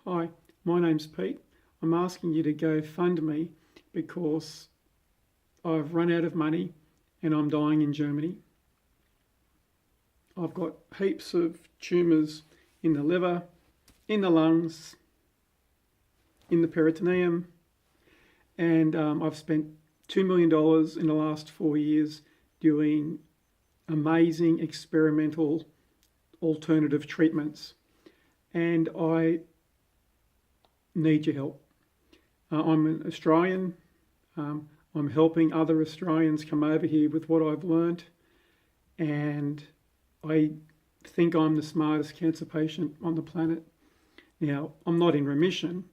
Hi, my name's Pete. I'm asking you to go fund me because I've run out of money and I'm dying in Germany. I've got heaps of tumours in the liver, in the lungs, in the peritoneum, and I've spent $2 million in the last 4 years doing amazing experimental alternative treatments. And I need your help. I'm an Australian. I'm helping other Australians come over here with what I've learnt, and I think I'm the smartest cancer patient on the planet. Now, I'm not in remission,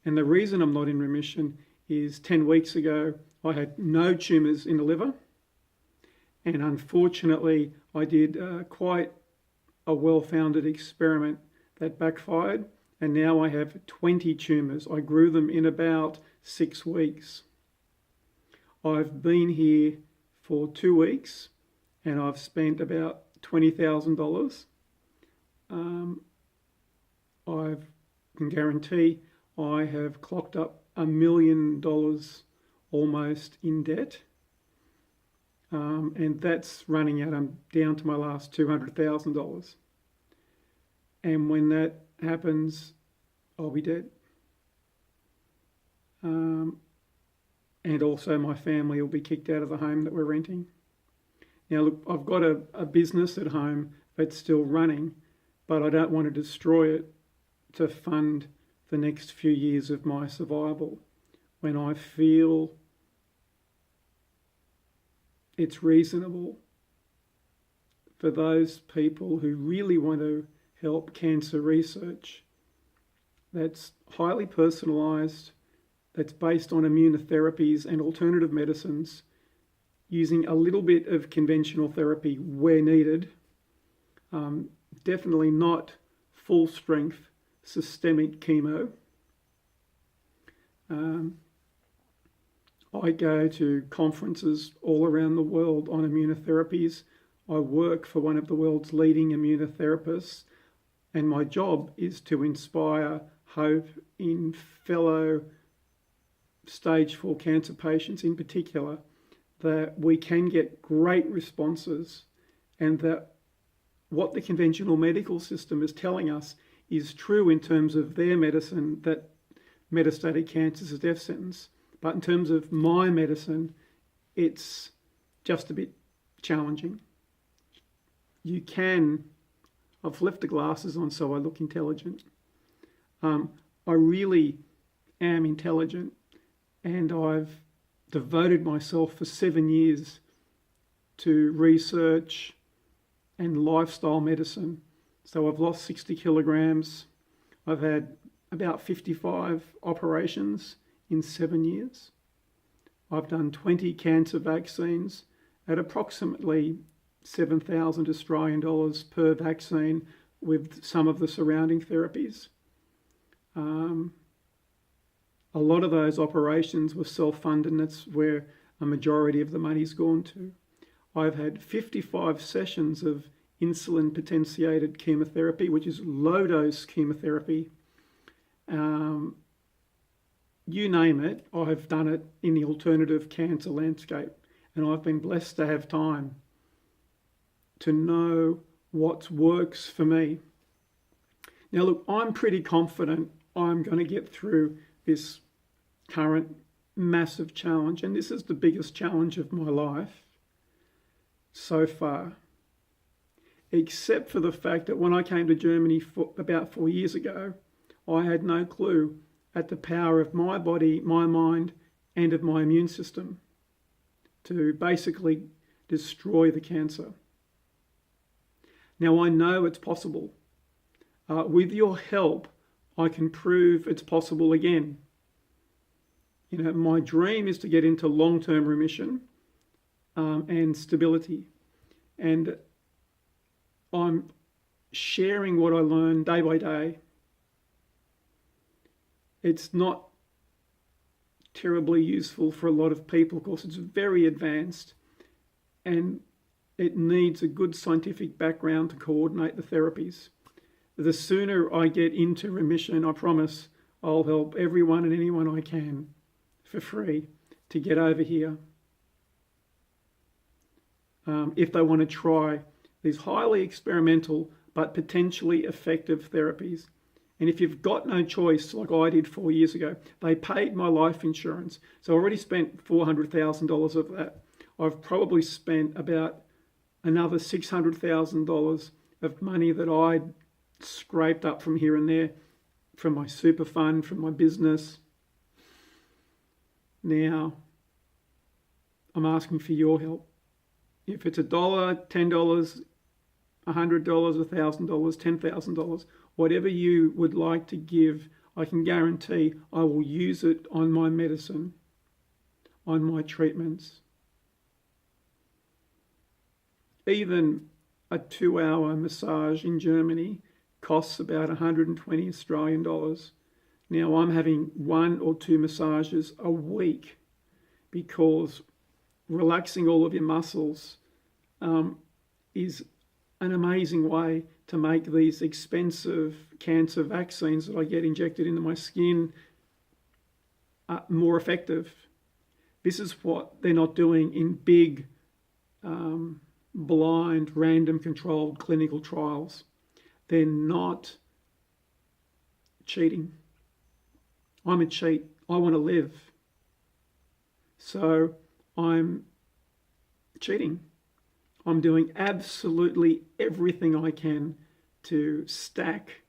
and the reason I'm not in remission is 10 weeks ago I had no tumours in the liver, and unfortunately I did quite a well-founded experiment that backfired, and now I have 20 tumours. I grew them in about 6 weeks. I've been here for 2 weeks and I've spent about $20,000. I can guarantee I have clocked up $1 million almost in debt. And that's running out. I'm down to my last $200,000. And when that happens, I'll be dead. And also my family will be kicked out of the home that we're renting. Now, look, I've got a business at home that's still running, but I don't want to destroy it to fund the next few years of my survival when I feel it's reasonable for those people who really want to help cancer research that's highly personalised, that's based on immunotherapies and alternative medicines, using a little bit of conventional therapy where needed, definitely not full strength systemic chemo. I go to conferences all around the world on immunotherapies. I work for one of the world's leading immunotherapists, and my job is to inspire hope in fellow stage 4 cancer patients in particular, that we can get great responses, and that what the conventional medical system is telling us is true in terms of their medicine, that metastatic cancer is a death sentence. But in terms of my medicine, it's just a bit challenging. I've left the glasses on so I look intelligent. I really am intelligent, and I've devoted myself for 7 years to research and lifestyle medicine. So I've lost 60 kilograms. I've had about 55 operations in 7 years. I've done 20 cancer vaccines at approximately 7,000 Australian dollars per vaccine, with some of the surrounding therapies. A lot of those operations were self-funded, and that's where a majority of the money's gone to. I've had 55 sessions of insulin potentiated chemotherapy, which is low dose chemotherapy. You name it, I've done it in the alternative cancer landscape, and I've been blessed to have time to know what works for me. Now look, I'm pretty confident I'm going to get through this current massive challenge, and this is the biggest challenge of my life so far, except for the fact that when I came to Germany about 4 years ago, I had no clue at the power of my body, my mind, and of my immune system to basically destroy the cancer. Now I know it's possible. With your help, I can prove it's possible again. You know, my dream is to get into long-term remission and stability. And I'm sharing what I learn day by day. It's not terribly useful for a lot of people. Of course, it's very advanced, and it needs a good scientific background to coordinate the therapies. The sooner I get into remission, I promise I'll help everyone and anyone I can for free to get over here. If they want to try these highly experimental but potentially effective therapies. And if you've got no choice, like I did 4 years ago, they paid my life insurance. So I already spent $400,000 of that. I've probably spent about another $600,000 of money that I'd scraped up from here and there, from my super fund, from my business. Now, I'm asking for your help. If it's $1, $10, $100, $1,000, $10,000, whatever you would like to give, I can guarantee I will use it on my medicine, on my treatments. Even a 2-hour massage in Germany costs about 120 Australian dollars. Now I'm having 1 or 2 massages a week because relaxing all of your muscles is an amazing way to make these expensive cancer vaccines that I get injected into my skin more effective. This is what they're not doing in big, blind, random controlled clinical trials. They're not cheating. I'm a cheat. I want to live. So I'm cheating. I'm doing absolutely everything I can to stack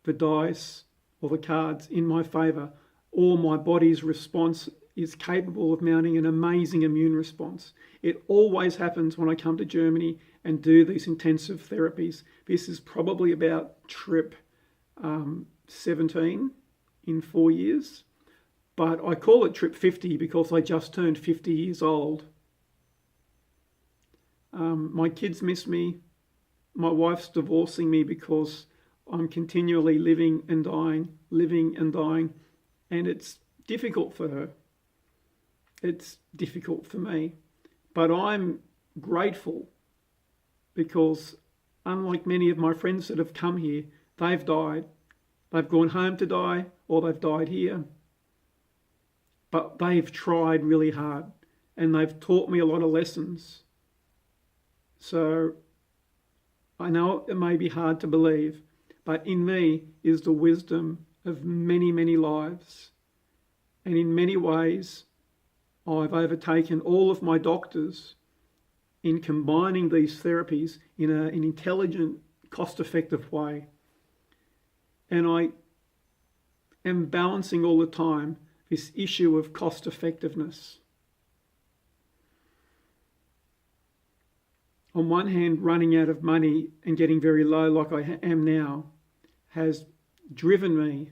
the dice or the cards in my favour, or my body's response is capable of mounting an amazing immune response. It always happens when I come to Germany and do these intensive therapies. This is probably about trip 17 in 4 years, but I call it trip 50 because I just turned 50 years old. My kids miss me. My wife's divorcing me because I'm continually living and dying, and it's difficult for her. It's difficult for me. But I'm grateful because, unlike many of my friends that have come here, they've died. They've gone home to die, or they've died here. But they've tried really hard, and they've taught me a lot of lessons. So I know it may be hard to believe, but in me is the wisdom of many, many lives. And in many ways, I've overtaken all of my doctors in combining these therapies in an intelligent, cost-effective way. And I am balancing all the time this issue of cost-effectiveness. On one hand, running out of money and getting very low like I am now has driven me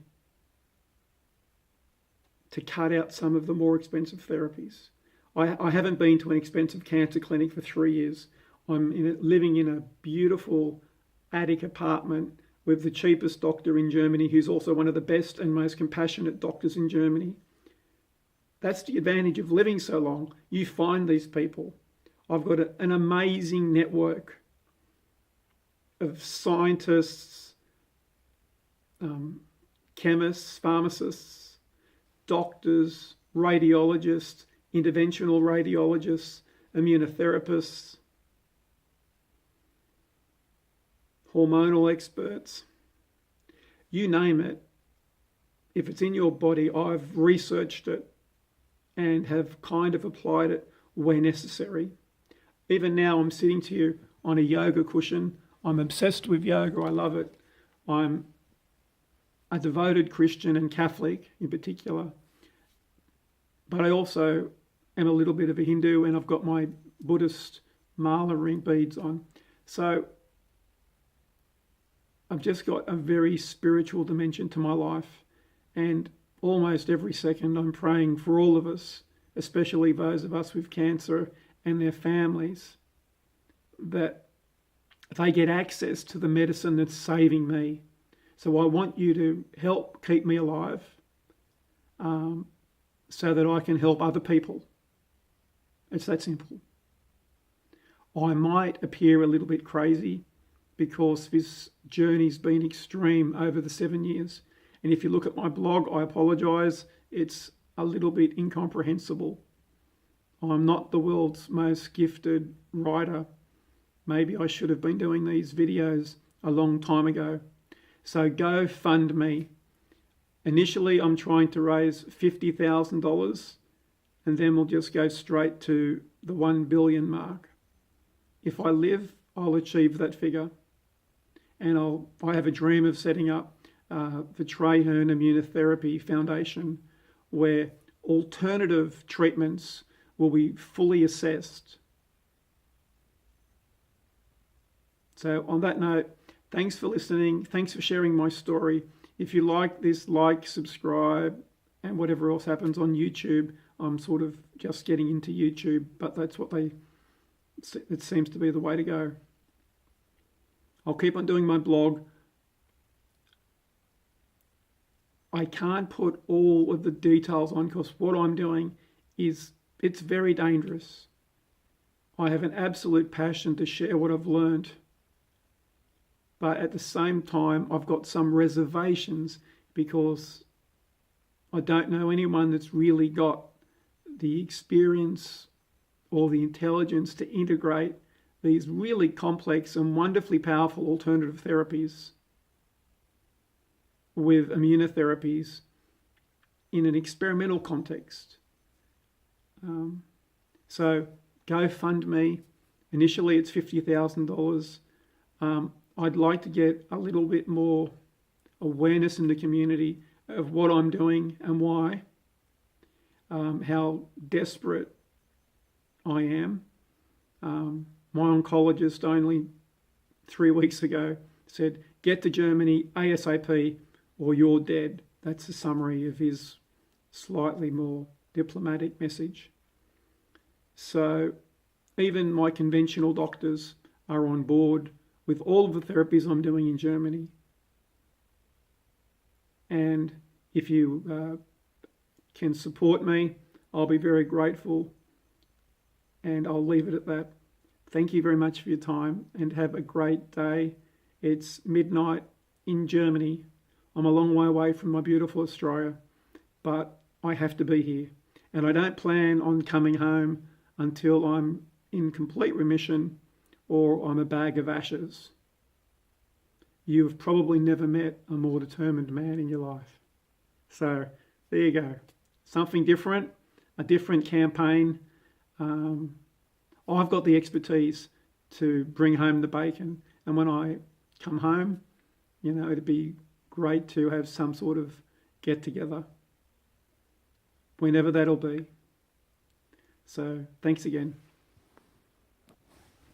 to cut out some of the more expensive therapies. I haven't been to an expensive cancer clinic for 3 years. I'm living in a beautiful attic apartment with the cheapest doctor in Germany, who's also one of the best and most compassionate doctors in Germany. That's the advantage of living so long. You find these people. I've got an amazing network of scientists, chemists, pharmacists, doctors, radiologists, interventional radiologists, immunotherapists, hormonal experts. You name it. If it's in your body, I've researched it and have kind of applied it where necessary. Even now, I'm sitting to you on a yoga cushion. I'm obsessed with yoga. I love it. I'm a devoted Christian and Catholic in particular. But I also am a little bit of a Hindu, and I've got my Buddhist mala ring beads on. So I've just got a very spiritual dimension to my life. And almost every second I'm praying for all of us, especially those of us with cancer and their families, that they get access to the medicine that's saving me. So I want you to help keep me alive so that I can help other people. It's that simple. I might appear a little bit crazy because this journey's been extreme over the 7 years. And if you look at my blog, I apologise, it's a little bit incomprehensible. I'm not the world's most gifted writer. Maybe I should have been doing these videos a long time ago. So go fund me. Initially, I'm trying to raise $50,000 and then we'll just go straight to the 1 billion mark. If I live, I'll achieve that figure. And I have a dream of setting up the Traherne Immunotherapy Foundation, where alternative treatments will be fully assessed. So on that note, thanks for listening. Thanks for sharing my story. If you like this, like, subscribe, and whatever else happens on YouTube. I'm sort of just getting into YouTube, but that's it seems to be the way to go. I'll keep on doing my blog. I can't put all of the details on because what I'm doing it's very dangerous. I have an absolute passion to share what I've learned. But at the same time, I've got some reservations because I don't know anyone that's really got the experience or the intelligence to integrate these really complex and wonderfully powerful alternative therapies with immunotherapies in an experimental context. So go fund me. Initially, it's $50,000. I'd like to get a little bit more awareness in the community of what I'm doing and why, how desperate I am. My oncologist only 3 weeks ago said, get to Germany ASAP or you're dead. That's a summary of his slightly more diplomatic message. So even my conventional doctors are on board with all of the therapies I'm doing in Germany. And if you can support me, I'll be very grateful. And I'll leave it at that. Thank you very much for your time and have a great day. It's midnight in Germany. I'm a long way away from my beautiful Australia, but I have to be here. And I don't plan on coming home until I'm in complete remission or I'm a bag of ashes. You've probably never met a more determined man in your life. So there you go. Something different, a different campaign. I've got the expertise to bring home the bacon. And when I come home, it'd be great to have some sort of get together, whenever that'll be. So thanks again.